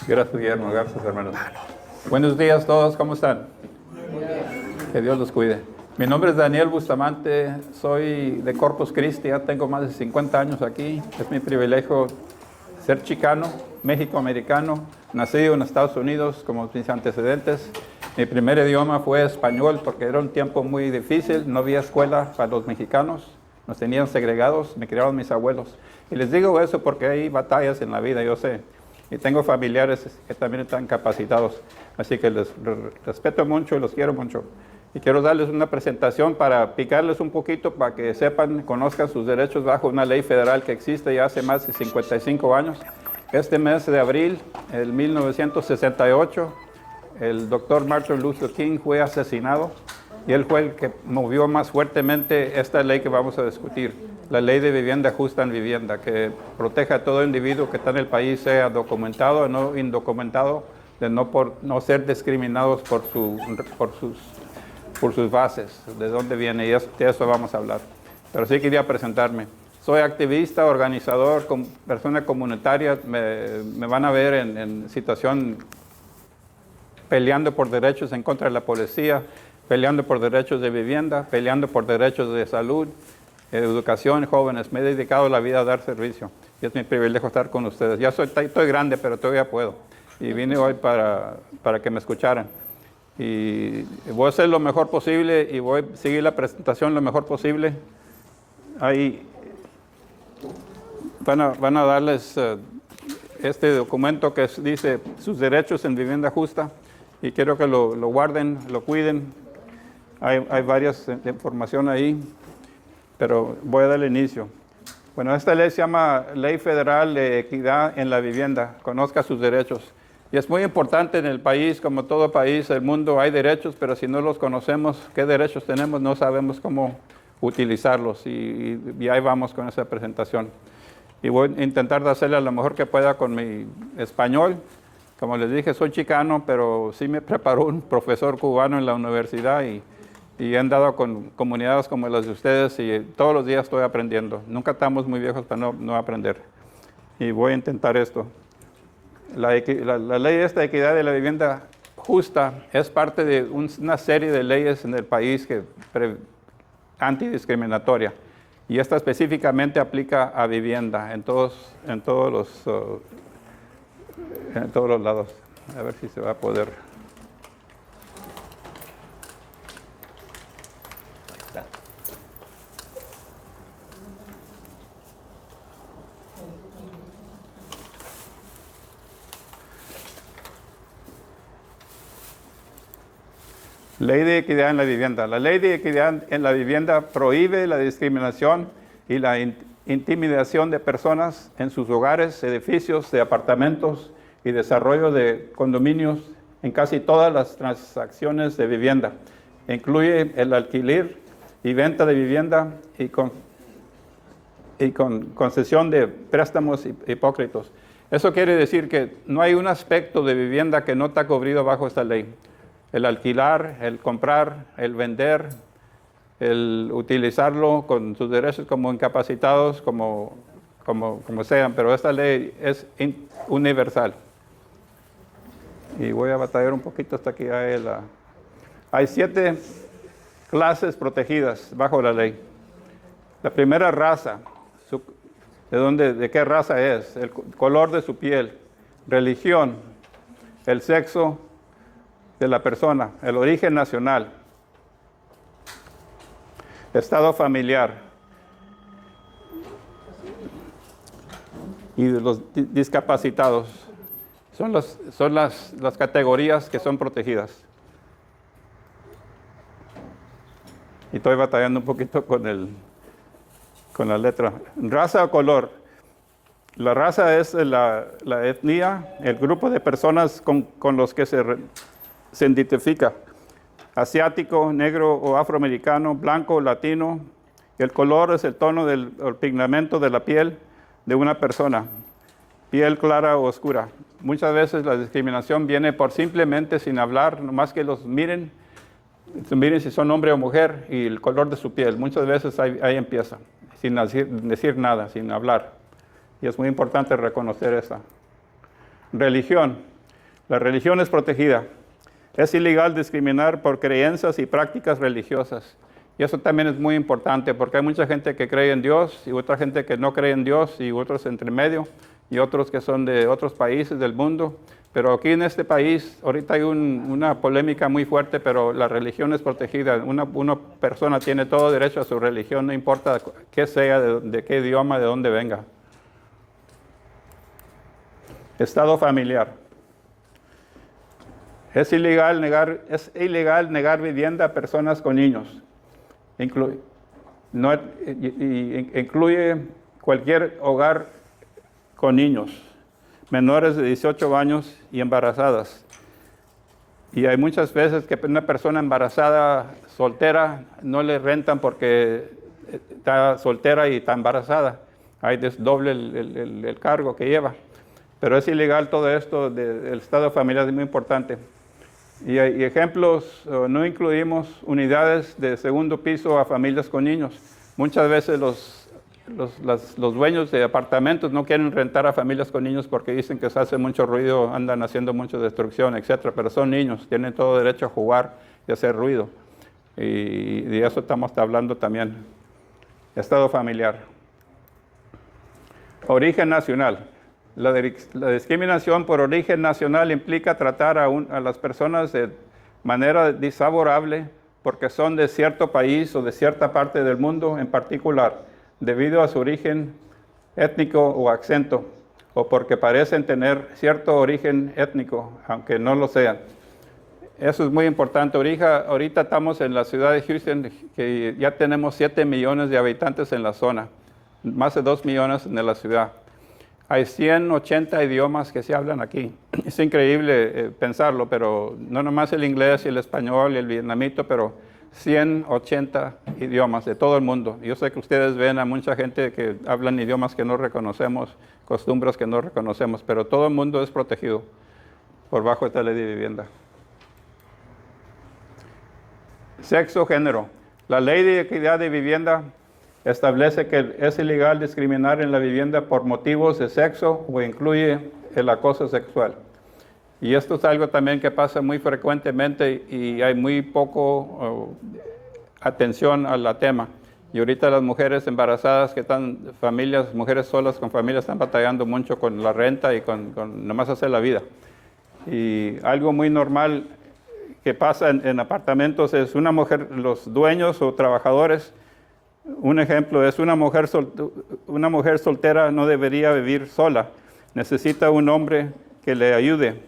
Gracias, Guillermo. Gracias, hermanos. Buenos días a todos. ¿Cómo están? Que Dios los cuide. Mi nombre es Daniel Bustamante. Soy de Corpus Christi. Ya tengo más de 50 años aquí. Es mi privilegio ser chicano, México-americano, nacido en Estados Unidos como mis antecedentes. Mi primer idioma fue español porque era un tiempo muy difícil. No había escuela para los mexicanos. Nos tenían segregados. Me criaron mis abuelos. Y les digo eso porque hay batallas en la vida, yo sé. Y tengo familiares que también están capacitados. Así que les respeto mucho y los quiero mucho. Y quiero darles una presentación para picarles un poquito, para que sepan, conozcan sus derechos bajo una ley federal que existe ya hace más de 55 años. Este mes de abril, en 1968, el doctor Martin Luther King fue asesinado. Y él fue el que movió más fuertemente esta ley que vamos a discutir. La ley de vivienda justa en vivienda, que proteja a todo individuo que está en el país, sea documentado o no indocumentado, de no ser discriminados por sus bases, de dónde viene, y de eso vamos a hablar. Pero sí quería presentarme. Soy activista, organizador, persona comunitaria. Me van a ver en situación peleando por derechos en contra de la policía, peleando por derechos de vivienda, peleando por derechos de salud, educación, jóvenes. Me he dedicado la vida a dar servicio y es mi privilegio estar con ustedes. Ya estoy grande, pero todavía puedo. Y vine hoy para que me escucharan. Y voy a hacer lo mejor posible y voy a seguir la presentación lo mejor posible. Ahí van a darles este documento que dice sus derechos en vivienda justa y quiero que lo guarden, lo cuiden. Hay varias información ahí, pero voy a darle inicio. Bueno, esta ley se llama Ley Federal de Equidad en la Vivienda. Conozca sus derechos. Y es muy importante en el país, como todo país, el mundo, hay derechos, pero si no los conocemos, qué derechos tenemos, no sabemos cómo utilizarlos. Y ahí vamos con esa presentación. Y voy a intentar hacerle lo mejor que pueda con mi español. Como les dije, soy chicano, pero sí me preparó un profesor cubano en la universidad y he andado con comunidades como las de ustedes y todos los días estoy aprendiendo. Nunca estamos muy viejos para no aprender. Y voy a intentar esto. La ley de equidad de la vivienda justa es parte de una serie de leyes en el país antidiscriminatoria. Y esta específicamente aplica a vivienda en todos los lados. A ver si se va a poder. Ley de equidad en la vivienda. La ley de equidad en la vivienda prohíbe la discriminación y la intimidación de personas en sus hogares, edificios, de apartamentos y desarrollo de condominios en casi todas las transacciones de vivienda. Incluye el alquiler y venta de vivienda y con concesión de préstamos hipócritas. Eso quiere decir que no hay un aspecto de vivienda que no está cubrido bajo esta ley. El alquilar, el comprar, el vender, el utilizarlo con sus derechos como incapacitados, como sean, pero esta ley es universal. Y voy a batallar un poquito hasta que hay 7 clases protegidas bajo la ley. La primera, raza. ¿De qué raza es? El color de su piel, religión, el sexo de la persona, el origen nacional, estado familiar y los discapacitados. Son las categorías que son protegidas. Y estoy batallando un poquito con la letra. Raza o color. La raza es la etnia, el grupo de personas con los que se identifica. Asiático, negro o afroamericano, blanco o latino. El color es el tono del pigmento de la piel de una persona. Piel clara o oscura. Muchas veces la discriminación viene por simplemente sin hablar, nomás que los miren si son hombre o mujer y el color de su piel. Muchas veces ahí empieza, sin decir nada, sin hablar. Y es muy importante reconocer esa. Religión. La religión es protegida. Es ilegal discriminar por creencias y prácticas religiosas. Y eso también es muy importante porque hay mucha gente que cree en Dios y otra gente que no cree en Dios y otros entre medio y otros que son de otros países del mundo. Pero aquí en este país ahorita hay una polémica muy fuerte, pero la religión es protegida. Una persona tiene todo derecho a su religión, no importa qué sea, de qué idioma, de dónde venga. Estado familiar. Es ilegal negar vivienda a personas con niños. Incluye cualquier hogar con niños menores de 18 años y embarazadas. Y hay muchas veces que una persona embarazada, soltera, no le rentan porque está soltera y está embarazada. Hay doble el cargo que lleva. Pero es ilegal todo esto del estado familiar, es muy importante. Y ejemplos, no incluimos unidades de segundo piso a familias con niños. Muchas veces los dueños de apartamentos no quieren rentar a familias con niños porque dicen que se hace mucho ruido, andan haciendo mucha destrucción, etc. Pero son niños, tienen todo derecho a jugar y hacer ruido. Y de eso estamos hablando también. Estado familiar. Origen nacional. La discriminación por origen nacional implica tratar a las personas de manera desfavorable porque son de cierto país o de cierta parte del mundo en particular, debido a su origen étnico o acento, o porque parecen tener cierto origen étnico, aunque no lo sean. Eso es muy importante. Ahorita estamos en la ciudad de Houston, que ya tenemos 7 millones de habitantes en la zona, más de 2 millones en la ciudad. Hay 180 idiomas que se hablan aquí. Es increíble pensarlo, pero no nomás el inglés y el español y el vietnamita, pero 180 idiomas de todo el mundo. Yo sé que ustedes ven a mucha gente que hablan idiomas que no reconocemos, costumbres que no reconocemos, pero todo el mundo es protegido por bajo esta ley de vivienda. Sexo, género. La ley de equidad de vivienda establece que es ilegal discriminar en la vivienda por motivos de sexo o incluye el acoso sexual. Y esto es algo también que pasa muy frecuentemente y hay muy poco atención al tema. Y ahorita las mujeres embarazadas que están, mujeres solas con familias, están batallando mucho con la renta y con nomás hacer la vida. Y algo muy normal que pasa en apartamentos es una mujer, los dueños o trabajadores. Un ejemplo es una mujer soltera no debería vivir sola. Necesita un hombre que le ayude.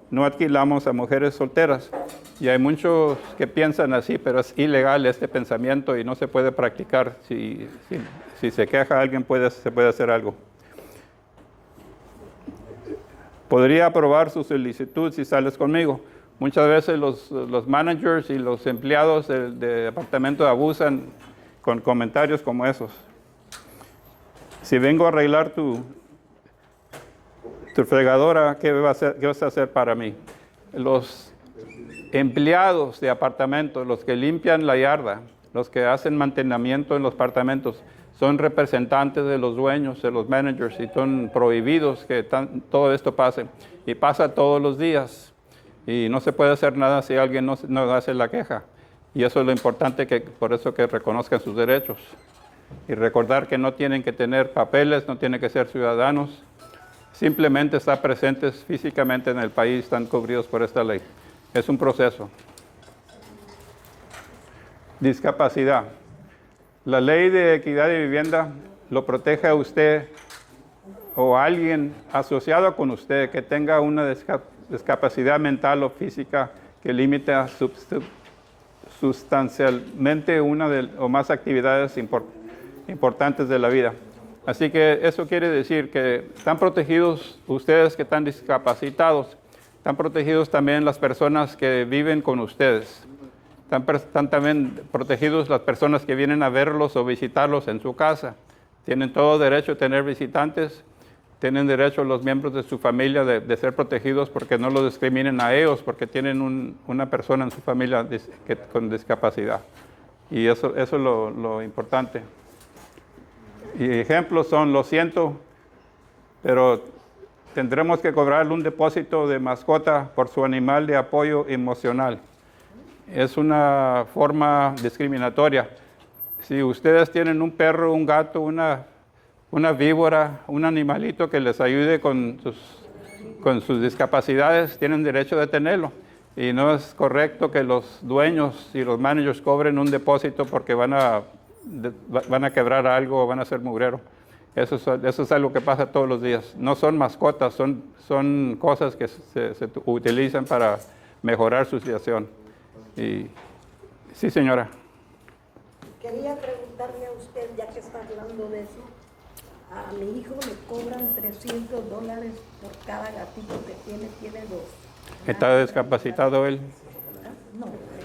No alquilamos a mujeres solteras. Y hay muchos que piensan así, pero es ilegal este pensamiento y no se puede practicar. Si se queja alguien, se puede hacer algo. Podría aprobar su solicitud si sales conmigo. Muchas veces los managers y los empleados de apartamento abusan con comentarios como esos. Si vengo a arreglar tu fregadora, ¿qué vas a hacer para mí? Los empleados de apartamentos, los que limpian la yarda, los que hacen mantenimiento en los apartamentos, son representantes de los dueños, de los managers, y son prohibidos que todo esto pase. Y pasa todos los días. Y no se puede hacer nada si alguien no hace la queja. Y eso es lo importante, por eso que reconozcan sus derechos. Y recordar que no tienen que tener papeles, no tienen que ser ciudadanos. Simplemente estar presentes físicamente en el país, están cubridos por esta ley. Es un proceso. Discapacidad. La ley de equidad de vivienda lo protege a usted o a alguien asociado con usted que tenga una discapacidad mental o física que limita sustancialmente una o más actividades importantes de la vida. Así que eso quiere decir que están protegidos ustedes que están discapacitados, están protegidos también las personas que viven con ustedes, están también protegidos las personas que vienen a verlos o visitarlos en su casa. Tienen todo derecho a tener visitantes, tienen derecho los miembros de su familia de ser protegidos porque no los discriminen a ellos, porque tienen una persona en su familia con discapacidad. Y eso es lo importante. Y ejemplos son, lo siento, pero tendremos que cobrarle un depósito de mascota por su animal de apoyo emocional. Es una forma discriminatoria. Si ustedes tienen un perro, un gato, una víbora, un animalito que les ayude con sus discapacidades, tienen derecho de tenerlo. Y no es correcto que los dueños y los managers cobren un depósito porque van a quebrar algo o van a ser mugrero. Eso es algo que pasa todos los días. No son mascotas, son cosas que se utilizan para mejorar su situación. Y, sí, señora. Quería preguntarle a usted, ya que está hablando de eso, a mi hijo le cobran $300 por cada gatito que tiene dos. ¿Está discapacitado él?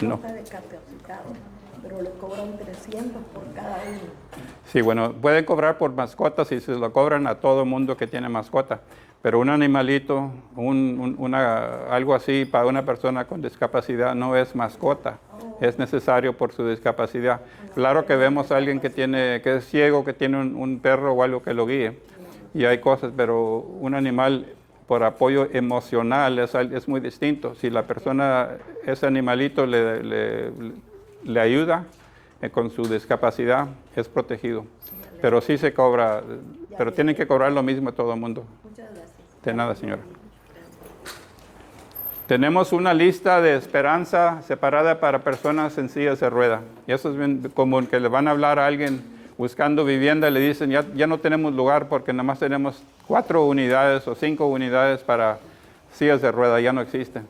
No está discapacitado, pero le cobran 300 por cada uno. Sí, bueno, pueden cobrar por mascotas y se lo cobran a todo mundo que tiene mascota. Pero un animalito, algo así para una persona con discapacidad no es mascota. Es necesario por su discapacidad. Claro que vemos a alguien que es ciego, que tiene un perro o algo que lo guíe. Y hay cosas, pero un animal por apoyo emocional es muy distinto. Si la persona, ese animalito le ayuda con su discapacidad, es protegido. Pero sí se cobra, pero tienen que cobrar lo mismo a todo el mundo. Muchas gracias. De nada, señora. Tenemos una lista de esperanza separada para personas en sillas de rueda. Y eso es bien común, que le van a hablar a alguien buscando vivienda y le dicen, ya no tenemos lugar porque nada más tenemos 4 unidades o 5 unidades para sillas de rueda, ya no existen.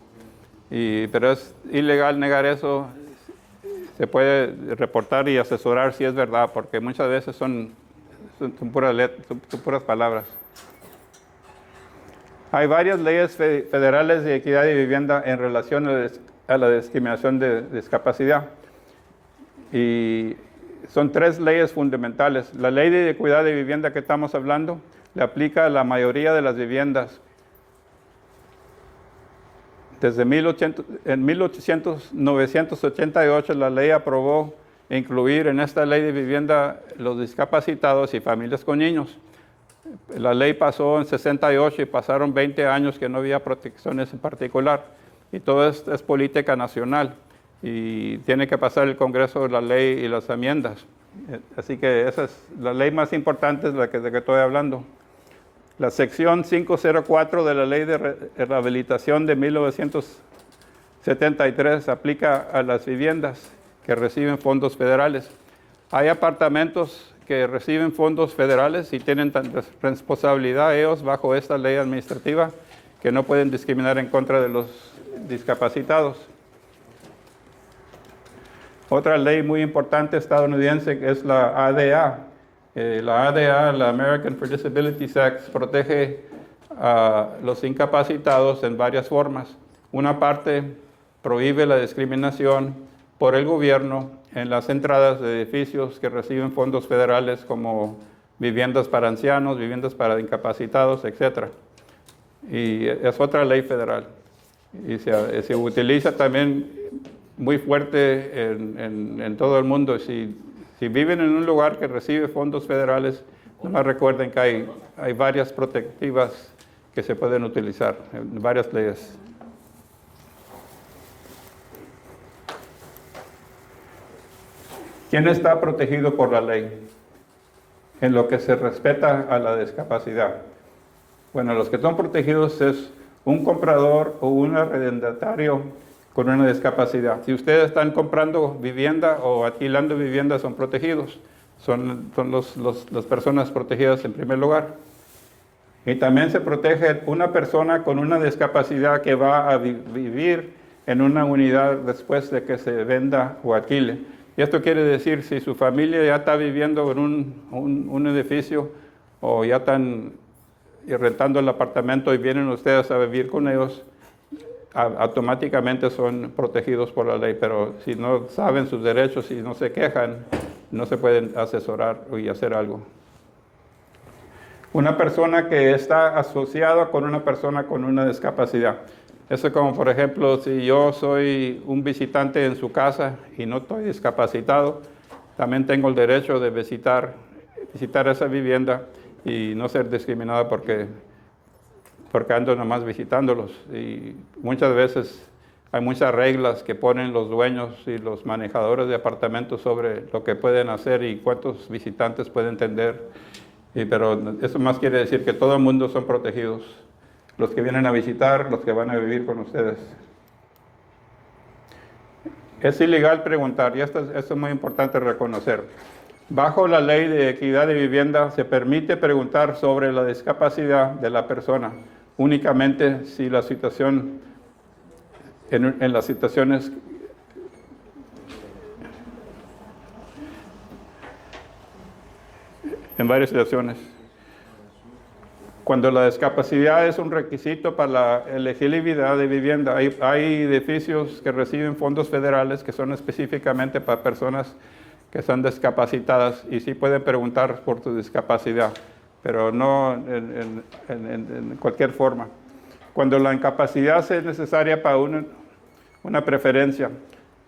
Pero es ilegal negar eso. Se puede reportar y asesorar si es verdad, porque muchas veces son puras palabras. Hay varias leyes federales de equidad de vivienda en relación a la discriminación de discapacidad. Y son 3 leyes fundamentales. La ley de equidad de vivienda que estamos hablando le aplica a la mayoría de las viviendas. Desde 1988 la ley aprobó incluir en esta ley de vivienda los discapacitados y familias con niños. La ley pasó en 68 y pasaron 20 años que no había protecciones en particular. Y todo esto es política nacional. Y tiene que pasar el Congreso la ley y las enmiendas. Así que esa es la ley más importante de que estoy hablando. La sección 504 de la Ley de Rehabilitación de 1973 aplica a las viviendas que reciben fondos federales. Hay apartamentos que reciben fondos federales y tienen responsabilidad ellos bajo esta ley administrativa que no pueden discriminar en contra de los discapacitados. Otra ley muy importante estadounidense es la ADA. La ADA, la American for Disabilities Act, protege a los incapacitados en varias formas. Una parte prohíbe la discriminación por el gobierno en las entradas de edificios que reciben fondos federales como viviendas para ancianos, viviendas para incapacitados, etc. Y es otra ley federal. Y se utiliza también muy fuerte en todo el mundo. Si viven en un lugar que recibe fondos federales, nomás recuerden que hay varias protectivas que se pueden utilizar, en varias leyes. ¿Quién está protegido por la ley en lo que se respeta a la discapacidad? Bueno, los que son protegidos es un comprador o un arrendatario con una discapacidad. Si ustedes están comprando vivienda o alquilando vivienda, son protegidos. Son las personas protegidas en primer lugar. Y también se protege una persona con una discapacidad que va a vivir en una unidad después de que se venda o alquile. Y esto quiere decir, si su familia ya está viviendo en un edificio o ya están rentando el apartamento y vienen ustedes a vivir con ellos, automáticamente son protegidos por la ley. Pero si no saben sus derechos y no se quejan, no se pueden asesorar y hacer algo. Una persona que está asociada con una persona con una discapacidad. Eso es como, por ejemplo, si yo soy un visitante en su casa y no estoy discapacitado, también tengo el derecho de visitar esa vivienda y no ser discriminado porque porque ando nomás visitándolos. Y muchas veces hay muchas reglas que ponen los dueños y los manejadores de apartamentos sobre lo que pueden hacer y cuántos visitantes pueden tener. Pero eso más quiere decir que todo el mundo son protegidos. Los que vienen a visitar, los que van a vivir con ustedes. Es ilegal preguntar, y esto es muy importante reconocer. Bajo la ley de equidad de vivienda se permite preguntar sobre la discapacidad de la persona, únicamente si la situación, en las situaciones en varias situaciones. Cuando la discapacidad es un requisito para la elegibilidad de vivienda, hay edificios que reciben fondos federales que son específicamente para personas que son discapacitadas y sí pueden preguntar por tu discapacidad, pero no en cualquier forma. Cuando la incapacidad es necesaria para una preferencia,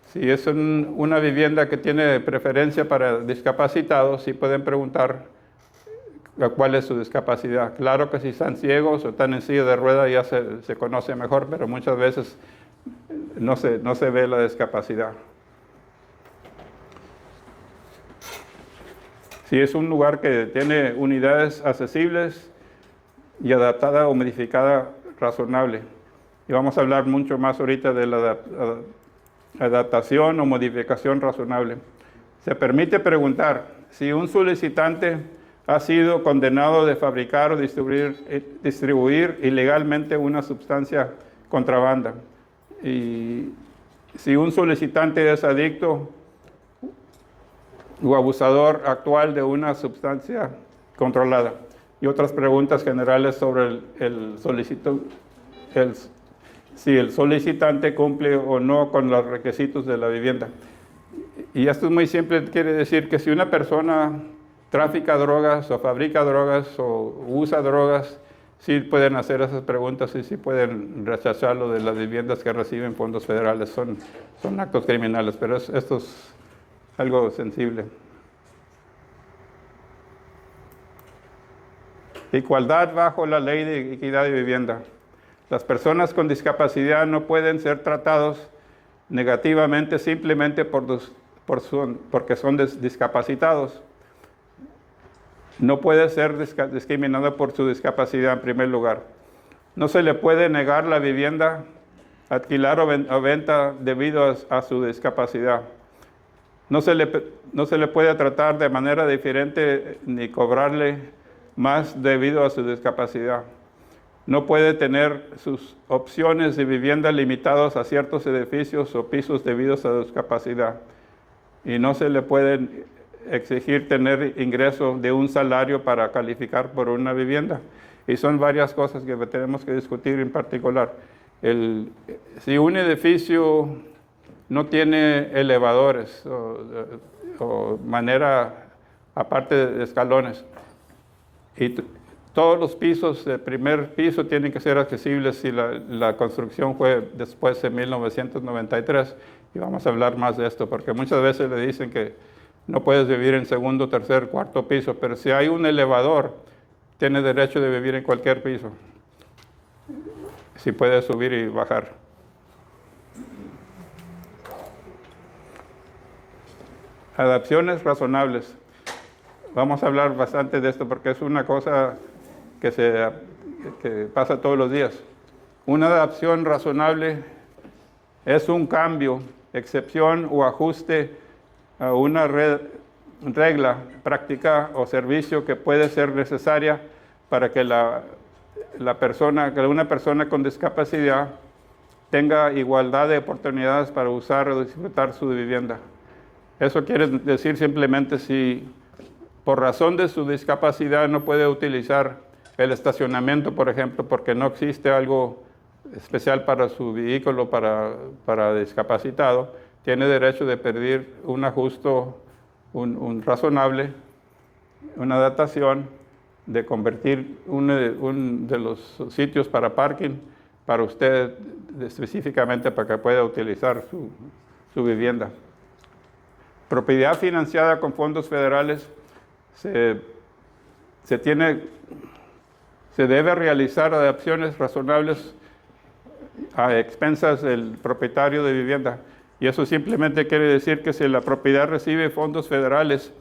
si es una vivienda que tiene preferencia para discapacitados, sí pueden preguntar cuál es su discapacidad. Claro que si están ciegos o están en silla de ruedas ya se conoce mejor, pero muchas veces no se ve la discapacidad. Si es un lugar que tiene unidades accesibles y adaptada o modificada razonable. Y vamos a hablar mucho más ahorita de la adaptación o modificación razonable. Se permite preguntar si un solicitante ha sido condenado de fabricar o distribuir ilegalmente una sustancia contrabanda. Y si un solicitante es adicto o abusador actual de una sustancia controlada. Y otras preguntas generales sobre si el solicitante cumple o no con los requisitos de la vivienda. Y esto es muy simple, quiere decir que si una persona trafica drogas o fabrica drogas o usa drogas, sí pueden hacer esas preguntas y sí pueden rechazar lo de las viviendas que reciben fondos federales. Son actos criminales, pero esto es algo sensible. Igualdad bajo la ley de equidad de vivienda. Las personas con discapacidad no pueden ser tratados negativamente simplemente porque son discapacitados. No puede ser discriminado por su discapacidad en primer lugar. No se le puede negar la vivienda, alquilar o venta debido a su discapacidad. No se le puede tratar de manera diferente ni cobrarle más debido a su discapacidad. No puede tener sus opciones de vivienda limitadas a ciertos edificios o pisos debido a su discapacidad. Y no se le puede exigir tener ingreso de un salario para calificar por una vivienda. Y son varias cosas que tenemos que discutir en particular. Si un edificio no tiene elevadores o manera aparte de escalones, y todos los pisos, el primer piso tienen que ser accesibles si la construcción fue después de 1993. Y vamos a hablar más de esto, porque muchas veces le dicen que no puedes vivir en segundo, tercer, cuarto piso, pero si hay un elevador, tienes derecho de vivir en cualquier piso. Si puedes subir y bajar. Adaptaciones razonables. Vamos a hablar bastante de esto porque es una cosa que pasa todos los días. Una adaptación razonable es un cambio, excepción o ajuste a una regla, práctica o servicio que puede ser necesaria para que una persona con discapacidad tenga igualdad de oportunidades para usar o disfrutar su vivienda. Eso quiere decir simplemente si por razón de su discapacidad no puede utilizar el estacionamiento, por ejemplo, porque no existe algo especial para su vehículo para discapacitado, tiene derecho de pedir un ajuste, un razonable, una adaptación, de convertir uno de los sitios para parking para usted específicamente para que pueda utilizar su vivienda. Propiedad financiada con fondos federales se tiene Se debe realizar adaptaciones razonables a expensas del propietario de vivienda. Y eso simplemente quiere decir que si la propiedad recibe fondos federales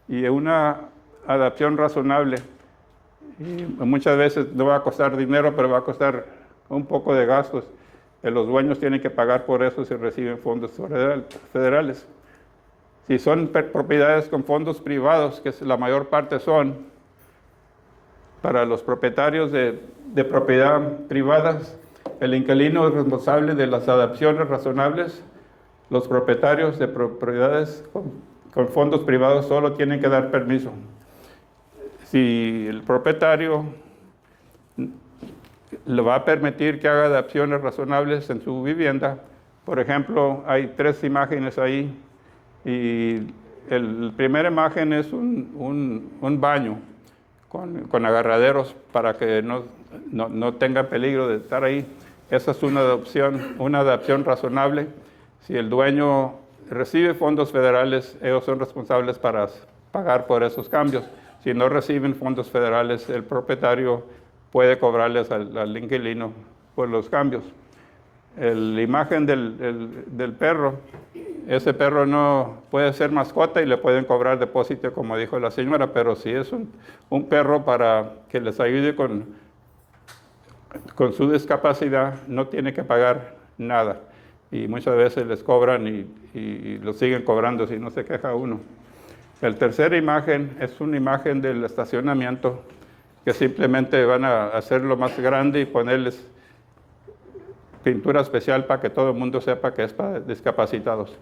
y una adaptación razonable, y muchas veces no va a costar dinero, pero va a costar un poco de gastos, los dueños tienen que pagar por eso si reciben fondos federales. Si son propiedades con fondos privados, que la mayor parte son, para los propietarios de propiedad privadas, el inquilino es responsable de las adaptaciones razonables. Los propietarios de propiedades con fondos privados solo tienen que dar permiso. Si el propietario le va a permitir que haga adaptaciones razonables en su vivienda, por ejemplo, hay 3 imágenes ahí, y la primera imagen es un baño con agarraderos para que no tenga peligro de estar ahí. Esa es una adaptación razonable. Si el dueño recibe fondos federales, ellos son responsables para pagar por esos cambios. Si no reciben fondos federales, el propietario puede cobrarles al inquilino por los cambios. La imagen del perro, ese perro no puede ser mascota y le pueden cobrar depósito, como dijo la señora, pero si es un perro para que les ayude con su discapacidad, no tiene que pagar nada. Y muchas veces les cobran y lo siguen cobrando si no se queja uno. La tercera imagen es una imagen del estacionamiento, que simplemente van a hacerlo más grande y ponerles pintura especial para que todo el mundo sepa que es para discapacitados.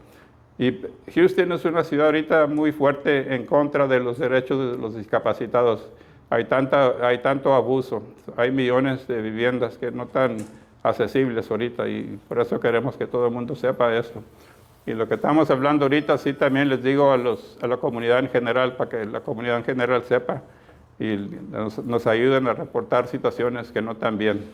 Y Houston es una ciudad ahorita muy fuerte en contra de los derechos de los discapacitados. Hay tanto abuso, hay millones de viviendas que no están accesibles ahorita, y por eso queremos que todo el mundo sepa esto. Y lo que estamos hablando ahorita, sí, también les digo a la comunidad en general, para que la comunidad en general sepa y nos ayuden a reportar situaciones que no están bien.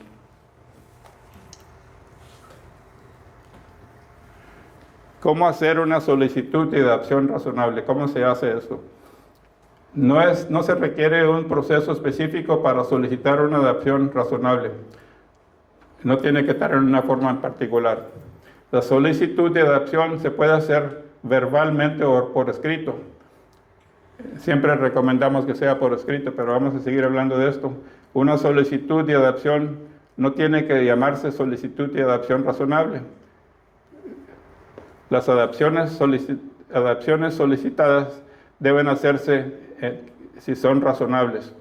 ¿Cómo hacer una solicitud de adaptación razonable? ¿Cómo se hace esto? No se requiere un proceso específico para solicitar una adaptación razonable. No tiene que estar en una forma en particular. La solicitud de adaptación se puede hacer verbalmente o por escrito. Siempre recomendamos que sea por escrito, pero vamos a seguir hablando de esto. Una solicitud de adaptación no tiene que llamarse solicitud de adaptación razonable. Las adaptaciones solicitadas deben hacerse si son razonables.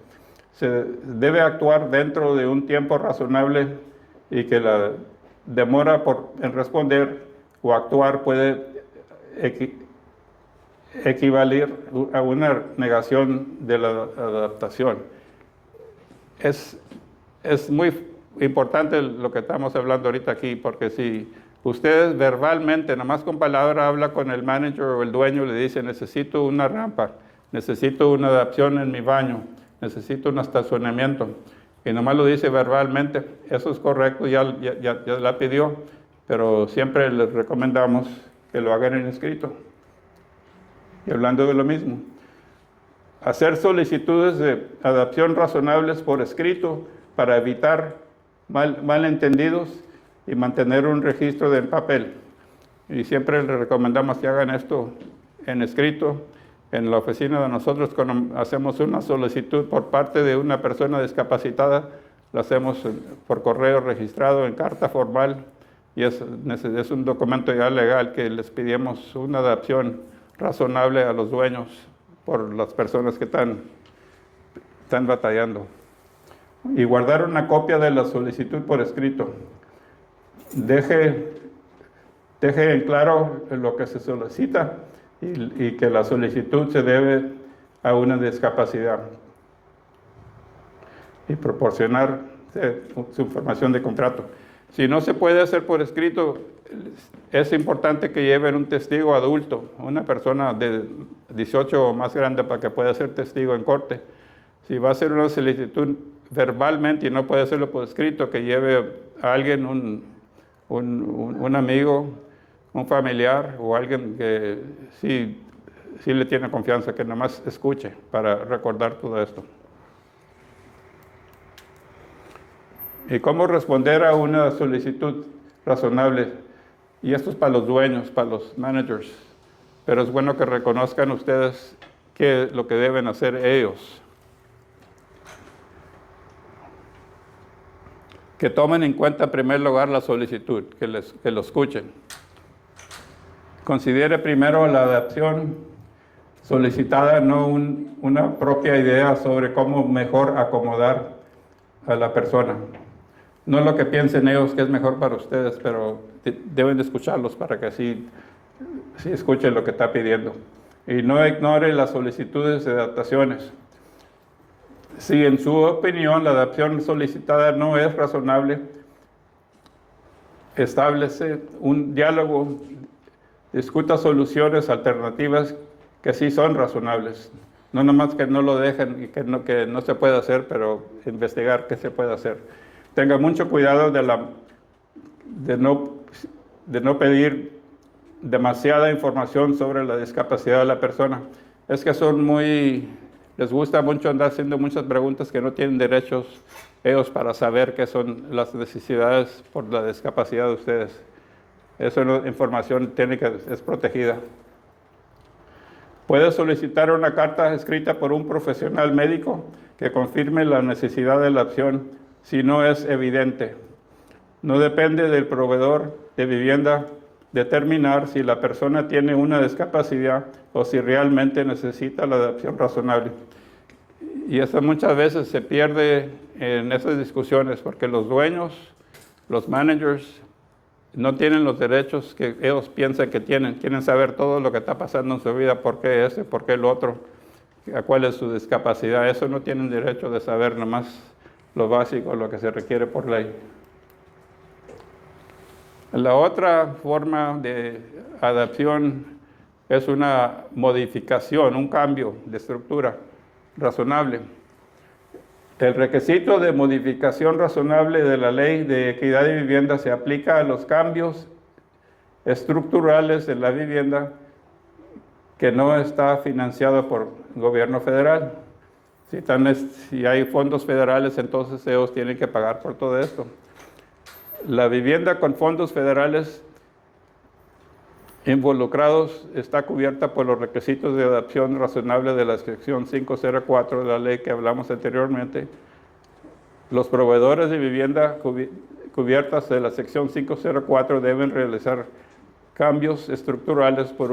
Se debe actuar dentro de un tiempo razonable y que la demora en responder o actuar puede equivaler a una negación de la adaptación. Es muy importante lo que estamos hablando ahorita aquí, porque si ustedes verbalmente, nada más con palabra, habla con el manager o el dueño, le dice: necesito una rampa, necesito una adaptación en mi baño, necesito un estacionamiento, y nomás lo dice verbalmente, eso es correcto, ya la pidió, pero siempre les recomendamos que lo hagan en escrito. Y hablando de lo mismo, hacer solicitudes de adaptación razonables por escrito para evitar malentendidos y mantener un registro del papel. Y siempre les recomendamos que hagan esto en escrito. En la oficina de nosotros, cuando hacemos una solicitud por parte de una persona discapacitada, lo hacemos por correo registrado en carta formal, y es un documento ya legal que les pedimos una adaptación razonable a los dueños por las personas que están batallando. Y guardar una copia de la solicitud por escrito. Deje en claro lo que se solicita y que la solicitud se debe a una discapacidad. Y proporcionar su información de contrato. Si no se puede hacer por escrito, es importante que lleven un testigo adulto, una persona de 18 o más grande, para que pueda ser testigo en corte. Si va a hacer una solicitud verbalmente y no puede hacerlo por escrito, que lleve a alguien, un amigo, un familiar o alguien que sí le tiene confianza, que nada más escuche para recordar todo esto. ¿Y cómo responder a una solicitud razonable? Y esto es para los dueños, para los managers. Pero es bueno que reconozcan ustedes qué es lo que deben hacer ellos. Que tomen en cuenta en primer lugar la solicitud, que lo escuchen. Considere primero la adaptación solicitada, no una propia idea sobre cómo mejor acomodar a la persona. No lo que piensen ellos que es mejor para ustedes, pero deben de escucharlos para que sí escuchen lo que está pidiendo. Y no ignore las solicitudes de adaptaciones. Si en su opinión la adaptación solicitada no es razonable, establece un diálogo, discuta soluciones alternativas que sí son razonables. No nomás que no lo dejen y que no se puede hacer, pero investigar qué se puede hacer. Tenga mucho cuidado de no pedir demasiada información sobre la discapacidad de la persona. Es que les gusta mucho andar haciendo muchas preguntas que no tienen derechos ellos para saber qué son las necesidades por la discapacidad de ustedes. Esa información es protegida. Puede solicitar una carta escrita por un profesional médico que confirme la necesidad de la opción si no es evidente. No depende del proveedor de vivienda determinar si la persona tiene una discapacidad o si realmente necesita la adaptación razonable. Y eso muchas veces se pierde en esas discusiones porque los dueños, los managers, no tienen los derechos que ellos piensan que tienen. Quieren saber todo lo que está pasando en su vida, por qué ese, por qué el otro, cuál es su discapacidad. Eso no tienen derecho de saber nomás lo básico, lo que se requiere por ley. La otra forma de adaptación es una modificación, un cambio de estructura razonable. El requisito de modificación razonable de la Ley de Equidad de Vivienda se aplica a los cambios estructurales de la vivienda que no está financiado por el gobierno federal. Si hay fondos federales, entonces ellos tienen que pagar por todo esto. La vivienda con fondos federales involucrados está cubierta por los requisitos de adaptación razonable de la sección 504 de la ley que hablamos anteriormente. Los proveedores de vivienda cubiertas de la sección 504 deben realizar cambios estructurales por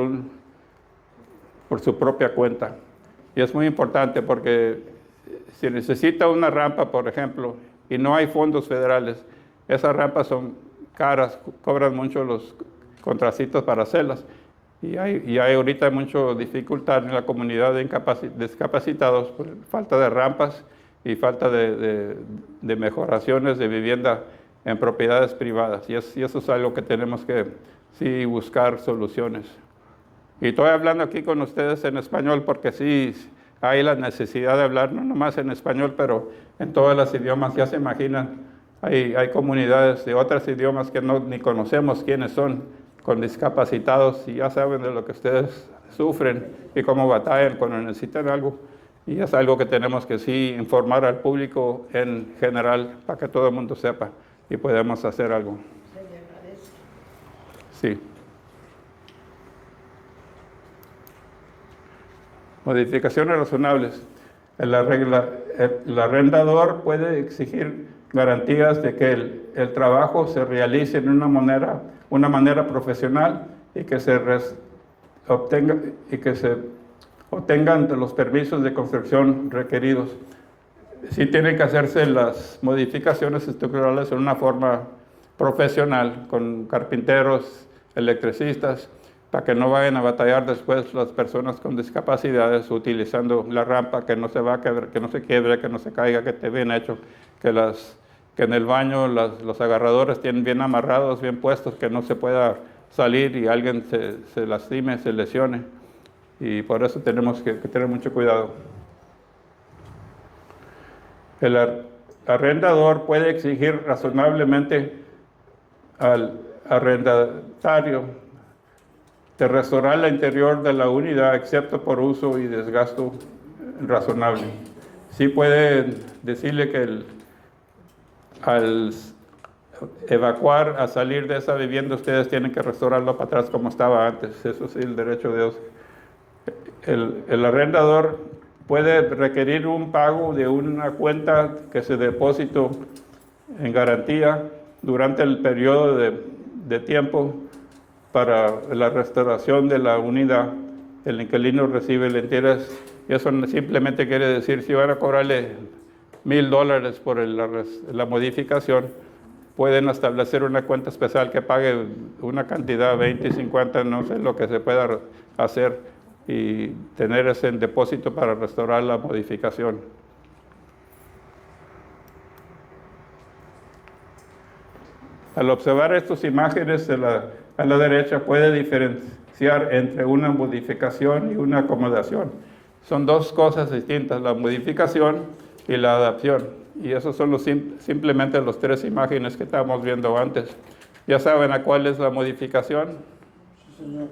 su propia cuenta. Y es muy importante porque si necesita una rampa, por ejemplo, y no hay fondos federales, esas rampas son caras, cobran mucho los contratistas para hacerlas. Y hay ahorita mucha dificultad en la comunidad de discapacitados por falta de rampas y falta de mejoraciones de vivienda en propiedades privadas. Y eso es algo que tenemos que sí buscar soluciones. Y estoy hablando aquí con ustedes en español porque sí hay la necesidad de hablar, no nomás en español, pero en todos los idiomas. Ya se imaginan, hay comunidades de otros idiomas que ni conocemos quiénes son, con discapacitados, y ya saben de lo que ustedes sufren y cómo batallan cuando necesitan algo. Y es algo que tenemos que sí informar al público en general para que todo el mundo sepa y podamos hacer algo. Sí. Modificaciones razonables. El arrendador puede exigir garantías de que el trabajo se realice en una manera profesional y que se obtengan los permisos de construcción requeridos. Sí tienen que hacerse las modificaciones estructurales en una forma profesional, con carpinteros, electricistas, para que no vayan a batallar después las personas con discapacidades utilizando la rampa, que no se va a quebrar, que no se quiebre, que no se caiga, que esté bien hecho, que en el baño los agarradores tienen bien amarrados, bien puestos, que no se pueda salir y alguien se lastime, se lesione. Y por eso tenemos que tener mucho cuidado. El arrendador puede exigir razonablemente al arrendatario de restaurar el interior de la unidad, excepto por uso y desgasto razonable. Sí puede decirle que al evacuar, a salir de esa vivienda, ustedes tienen que restaurarlo para atrás como estaba antes. Eso sí, el derecho de Dios. El arrendador puede requerir un pago de una cuenta que se depósito en garantía durante el periodo de tiempo para la restauración de la unidad. El inquilino recibe el interés. Y eso simplemente quiere decir, si van a cobrarle $1,000 por la modificación, pueden establecer una cuenta especial que pague una cantidad, 20, 50, no sé lo que se pueda hacer, y tener ese en depósito para restaurar la modificación. Al observar estas imágenes a la derecha, puede diferenciar entre una modificación y una acomodación. Son dos cosas distintas, la modificación y la adaptación. Y esos son simplemente las tres imágenes que estábamos viendo antes. ¿Ya saben a cuál es la modificación? Sí, señor.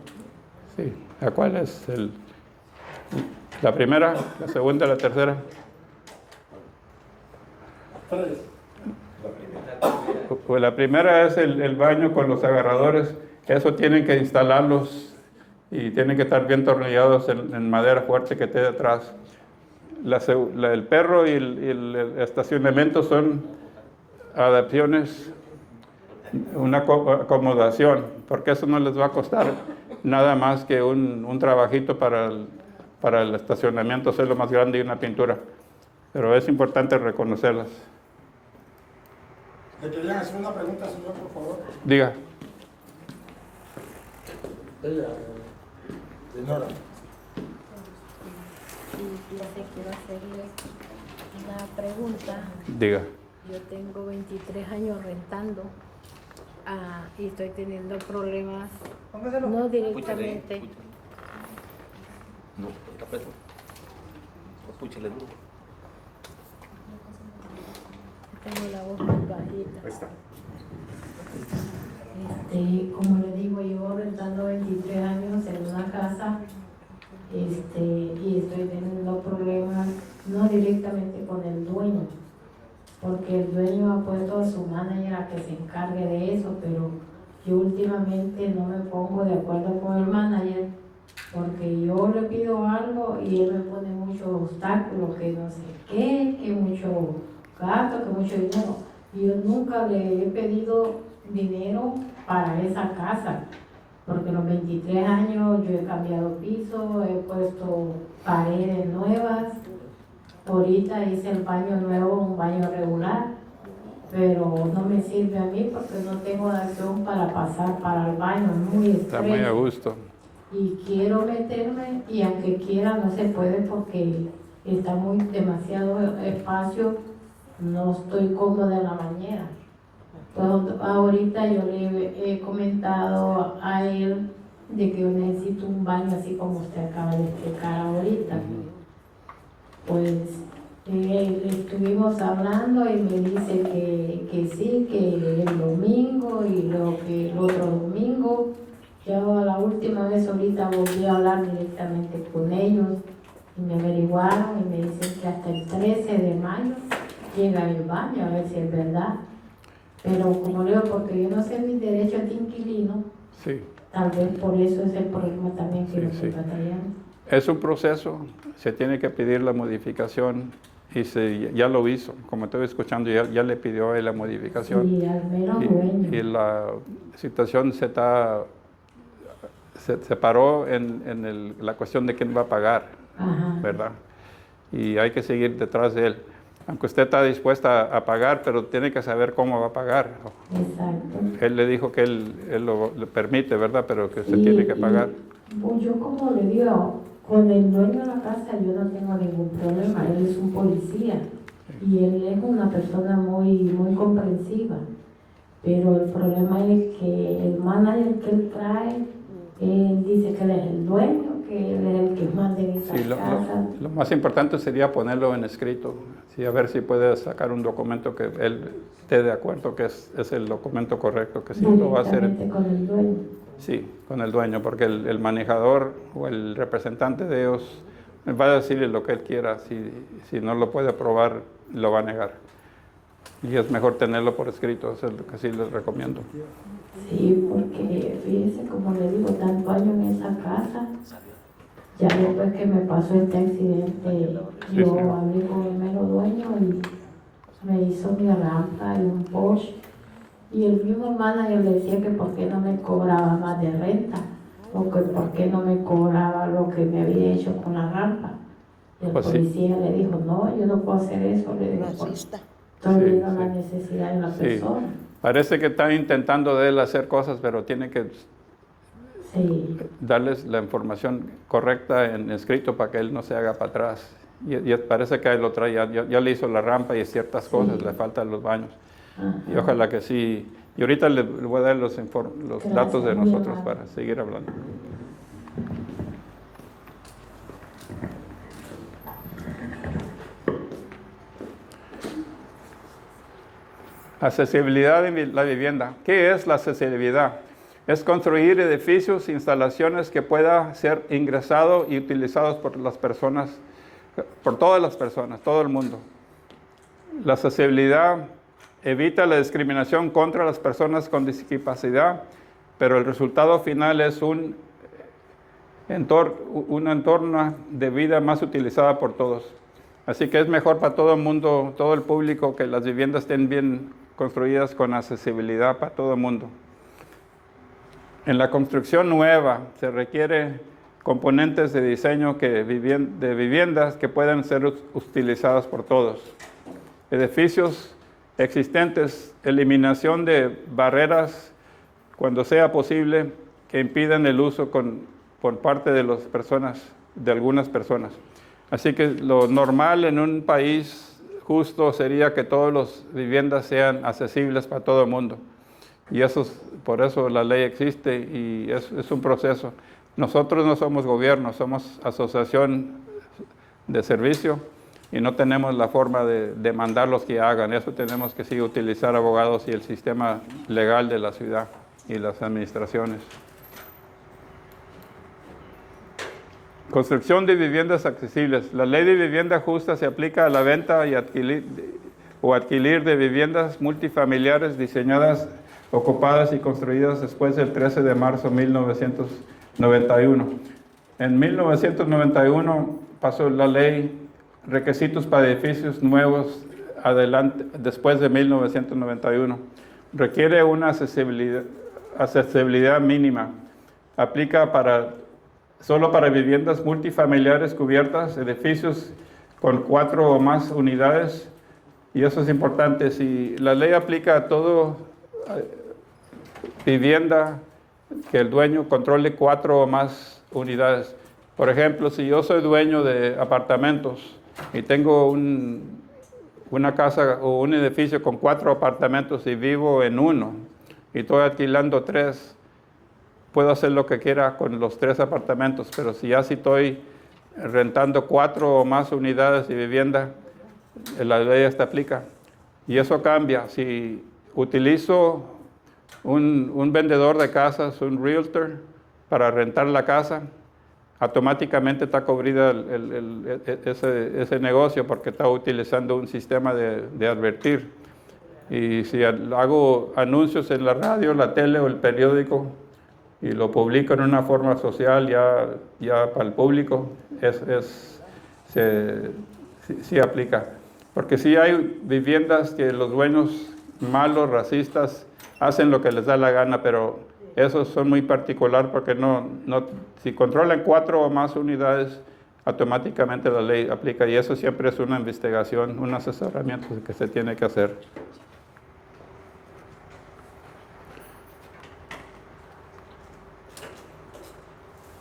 Sí, ¿a cuál es? ¿La primera, la segunda, la tercera? 3. Pues la primera es el baño con los agarradores. Eso tienen que instalarlos y tienen que estar bien tornillados en madera fuerte que esté detrás. El perro y el estacionamiento son adaptaciones, una acomodación, porque eso no les va a costar nada más que un trabajito para el estacionamiento, hacerlo más grande y una pintura. Pero es importante reconocerlas. Le querían hacer una pregunta, señor, por favor. Diga. Ella, señora. Y quiero hacerle una pregunta. Diga. Yo tengo 23 años rentando y estoy teniendo problemas, no directamente. No, está preso. Escúchale duro. Tengo la voz muy bajita. Ahí está. Como le digo, llevo rentando 23 años en una casa y estoy teniendo problemas, no directamente con el dueño, porque el dueño ha puesto a su manager a que se encargue de eso, pero yo últimamente no me pongo de acuerdo con el manager, porque yo le pido algo y él me pone muchos obstáculos, que no sé qué, que mucho gasto, que mucho dinero. Y yo nunca le he pedido dinero para esa casa, porque en los 23 años yo he cambiado piso, he puesto paredes nuevas, ahorita hice el baño nuevo, un baño regular, pero no me sirve a mí porque no tengo acción para pasar para el baño, es muy estrecho. Está muy a gusto. Y quiero meterme y aunque quiera no se puede porque está demasiado espacio, no estoy cómoda en la bañera. Pues ahorita yo le he comentado a él de que yo necesito un baño así como usted acaba de explicar ahorita. Pues estuvimos hablando y me dice que sí, que el domingo y luego que el otro domingo. Yo la última vez ahorita volví a hablar directamente con ellos y me averiguaron y me dicen que hasta el 13 de mayo llega el baño, a ver si es verdad. Pero como leo, porque yo no sé mis derechos de inquilino, Sí. tal vez por eso es el problema también que Sí, yo estoy sí. batallando. Es un proceso, se tiene que pedir la modificación y ya lo hizo. Como estoy escuchando, ya le pidió él la modificación. Sí, al menos dueño. Y la situación se paró en la cuestión de quién va a pagar, Ajá. ¿verdad? Y hay que seguir detrás de él. Aunque usted está dispuesta a pagar, pero tiene que saber cómo va a pagar. Exacto. Él le dijo que él le permite, ¿verdad? Pero que usted tiene que pagar. Pues yo como le digo, con el dueño de la casa yo no tengo ningún problema, él es un policía y él es una persona muy comprensiva, pero el problema es que el manager que él trae, él dice que él es el dueño, que él es el que manda en esa Sí, casa. lo más importante sería ponerlo en escrito, sí, a ver si puede sacar un documento que él esté de acuerdo que es el documento correcto, que sí lo va a hacer. Directamente con el dueño. Sí, con el dueño, porque el manejador o el representante de ellos va a decirle lo que él quiera. Si no lo puede aprobar, lo va a negar. Y es mejor tenerlo por escrito, eso es lo que sí les recomiendo. Sí, porque fíjese, como le digo, tanto año en esa casa, ya después que me pasó este accidente, Sí, yo sí. hablé con el mero dueño y me hizo mi rampa y un Porsche. Y el mismo manager le decía que por qué no me cobraba más de renta, o que por qué no me cobraba lo que me había hecho con la rampa. Y el Pues sí. policía le dijo, no, yo no puedo hacer eso, le dijo, Racista. estoy Sí, viendo la sí. necesidad de la Sí. persona. Parece que están intentando de él hacer cosas, pero tiene que Sí, darles la información correcta en escrito para que él no se haga para atrás. Y parece que él lo trae, ya le hizo la rampa y ciertas cosas, le faltan los baños. ajá. Y ojalá que sí. Y ahorita le voy a dar los Gracias, datos de muy nosotros amable. para seguir hablando. Accesibilidad en la vivienda. ¿Qué es la accesibilidad? Es construir edificios, instalaciones que puedan ser ingresados y utilizados por las personas, por todas las personas, todo el mundo. La accesibilidad evita la discriminación contra las personas con discapacidad, pero el resultado final es un entorno de vida más utilizada por todos. Así que es mejor para todo el mundo, todo el público, que las viviendas estén bien construidas con accesibilidad para todo el mundo. En la construcción nueva se requiere componentes de diseño de viviendas que puedan ser utilizadas por todos. Edificios existentes, eliminación de barreras cuando sea posible que impidan el uso por parte de las personas, de algunas personas. Así que lo normal en un país justo sería que todas las viviendas sean accesibles para todo el mundo. Y por eso la ley existe y es un proceso. Nosotros no somos gobierno, somos asociación de servicio y no tenemos la forma de demandar los que hagan. Eso tenemos que sí utilizar abogados y el sistema legal de la ciudad y las administraciones. Construcción de viviendas accesibles. La ley de vivienda justa se aplica a la venta y adquirir de viviendas multifamiliares diseñadas, ocupadas y construidas después del 13 de marzo de 1991. En 1991 pasó la ley requisitos para edificios nuevos después de 1991. Requiere una accesibilidad mínima. Aplica solo para viviendas multifamiliares cubiertas, edificios con 4 o más unidades. Y eso es importante. Si la ley aplica a todo vivienda que el dueño controle 4 o más unidades. Por ejemplo, si yo soy dueño de apartamentos y tengo una casa o un edificio con 4 apartamentos y vivo en uno y estoy alquilando 3, puedo hacer lo que quiera con los 3 apartamentos, pero si estoy rentando 4 o más unidades de vivienda, la ley esta aplica. Y eso cambia. Si utilizo un vendedor de casas, un realtor, para rentar la casa, automáticamente está cubrida ese negocio porque está utilizando un sistema de advertir. Y si hago anuncios en la radio, la tele o el periódico y lo publico en una forma social ya para el público, sí aplica. Porque sí hay viviendas que los dueños malos, racistas, hacen lo que les da la gana, pero esos son muy particular porque si controlan 4 o más unidades, automáticamente la ley aplica y eso siempre es una investigación, un asesoramiento que se tiene que hacer.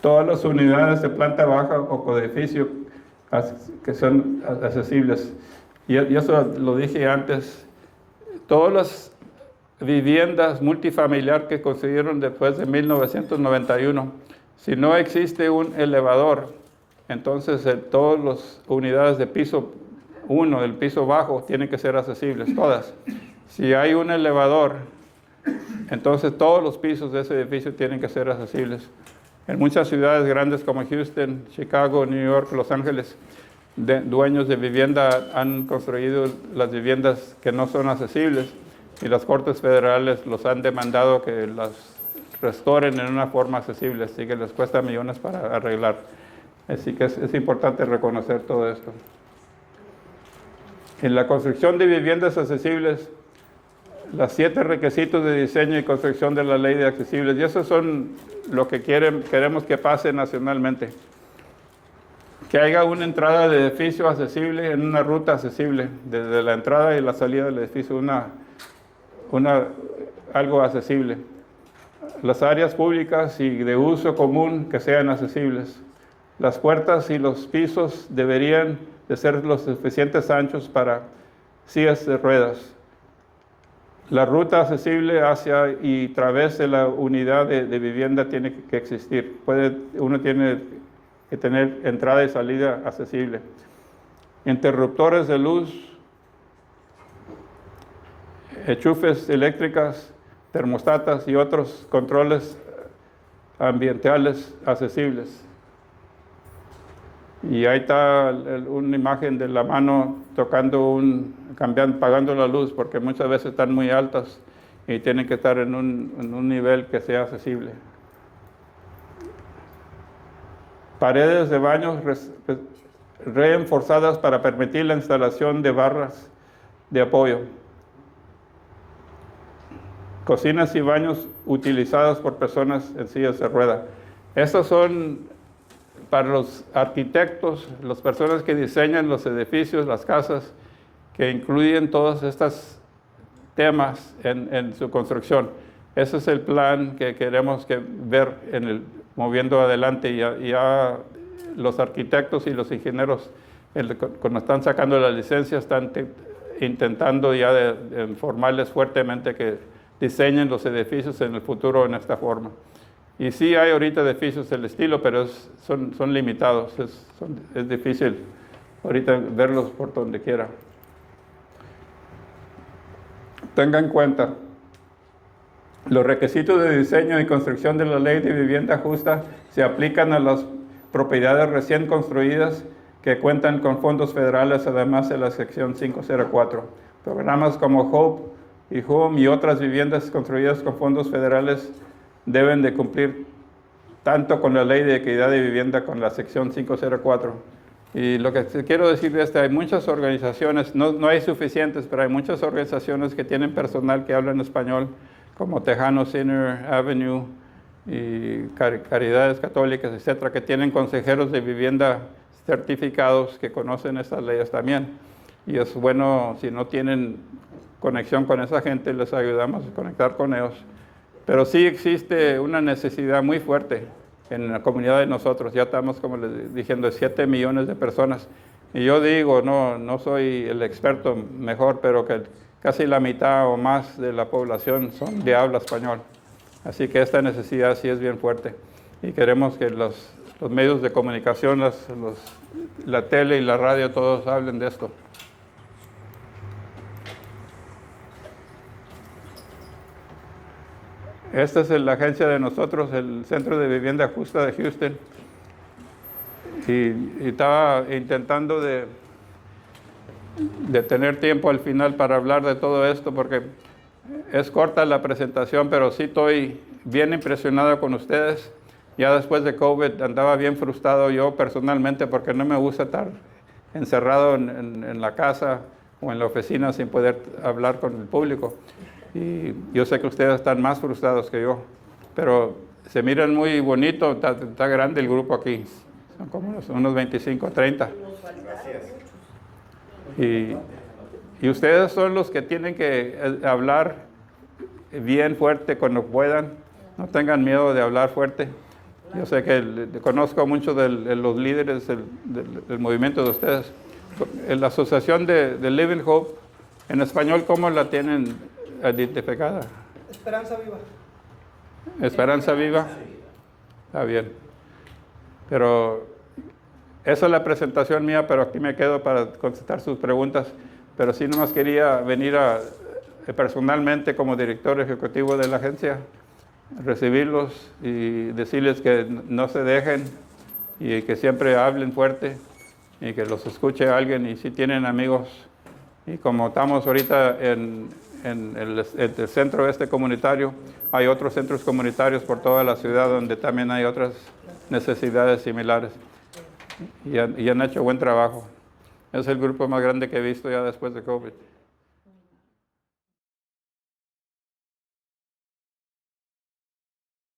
Todas las unidades de planta baja o coedificio que son accesibles. Y eso lo dije antes. Todas las viviendas multifamiliar que construyeron después de 1991, si no existe un elevador, entonces todas las unidades de piso 1, del piso bajo, tienen que ser accesibles, todas. Si hay un elevador, entonces todos los pisos de ese edificio tienen que ser accesibles. En muchas ciudades grandes como Houston, Chicago, New York, Los Ángeles, dueños de vivienda han construido las viviendas que no son accesibles y las Cortes Federales los han demandado que las restauren en una forma accesible, así que les cuesta millones para arreglar. Así que es importante reconocer todo esto. En la construcción de viviendas accesibles, los 7 requisitos de diseño y construcción de la ley de accesibles, y esos son lo que queremos que pase nacionalmente. Que haya una entrada de edificio accesible en una ruta accesible, desde la entrada y la salida del edificio, algo accesible. Las áreas públicas y de uso común que sean accesibles. Las puertas y los pisos deberían de ser lo suficientes anchos para sillas de ruedas. La ruta accesible hacia y a través de la unidad de vivienda tiene que existir. Uno tiene que tener entrada y salida accesible. Interruptores de luz, enchufes eléctricas, termostatas y otros controles ambientales accesibles. Y ahí está una imagen de la mano pagando la luz, porque muchas veces están muy altas y tienen que estar en un nivel que sea accesible. Paredes de baños reforzadas para permitir la instalación de barras de apoyo. Cocinas y baños utilizadas por personas en sillas de rueda. Estos son para los arquitectos, las personas que diseñan los edificios, las casas, que incluyen todos estos temas en su construcción. Ese es el plan que queremos ver moviendo adelante. Ya los arquitectos y los ingenieros, cuando están sacando la licencia, están intentando ya de informarles fuertemente que diseñen los edificios en el futuro en esta forma. Y sí hay ahorita edificios del estilo, pero son limitados, es difícil ahorita verlos por donde quiera. Tenga en cuenta, los requisitos de diseño y construcción de la Ley de Vivienda Justa se aplican a las propiedades recién construidas que cuentan con fondos federales, además de la sección 504. Programas como HOPE y HOME y otras viviendas construidas con fondos federales deben de cumplir tanto con la Ley de Equidad de Vivienda con la sección 504. Y lo que quiero decir es que hay muchas organizaciones, no hay suficientes, pero hay muchas organizaciones que tienen personal que habla en español, como Tejano Senior Avenue y Caridades Católicas, etcétera, que tienen consejeros de vivienda certificados que conocen estas leyes también. Y es bueno, si no tienen conexión con esa gente, les ayudamos a conectar con ellos. Pero sí existe una necesidad muy fuerte en la comunidad de nosotros. Ya estamos, como les diciendo, 7 millones de personas. Y yo digo, no soy el experto mejor, pero que casi la mitad o más de la población son de habla español. Así que esta necesidad sí es bien fuerte. Y queremos que los medios de comunicación, la tele y la radio, todos hablen de esto. Esta es la agencia de nosotros, el Centro de Vivienda Justa de Houston. Y estaba intentando de tener tiempo al final para hablar de todo esto, porque es corta la presentación, pero sí estoy bien impresionado con ustedes. Ya después de COVID andaba bien frustrado yo personalmente, porque no me gusta estar encerrado en la casa o en la oficina sin poder hablar con el público. Y yo sé que ustedes están más frustrados que yo, pero se miran muy bonito, está grande el grupo aquí, son como unos 25 o 30. Y ustedes son los que tienen que hablar bien fuerte cuando puedan, no tengan miedo de hablar fuerte. Yo sé que conozco muchos de los líderes del movimiento de ustedes. La asociación de Living Hope, en español, ¿cómo la tienen identificada? Esperanza Viva. Esperanza Viva. Está bien. Pero esa es la presentación mía, pero aquí me quedo para contestar sus preguntas. Pero sí nomás quería venir personalmente como director ejecutivo de la agencia, recibirlos y decirles que no se dejen y que siempre hablen fuerte y que los escuche alguien. Y si tienen amigos, y como estamos ahorita en el centro comunitario, hay otros centros comunitarios por toda la ciudad donde también hay otras necesidades similares. Y han hecho buen trabajo. Es el grupo más grande que he visto ya después de COVID.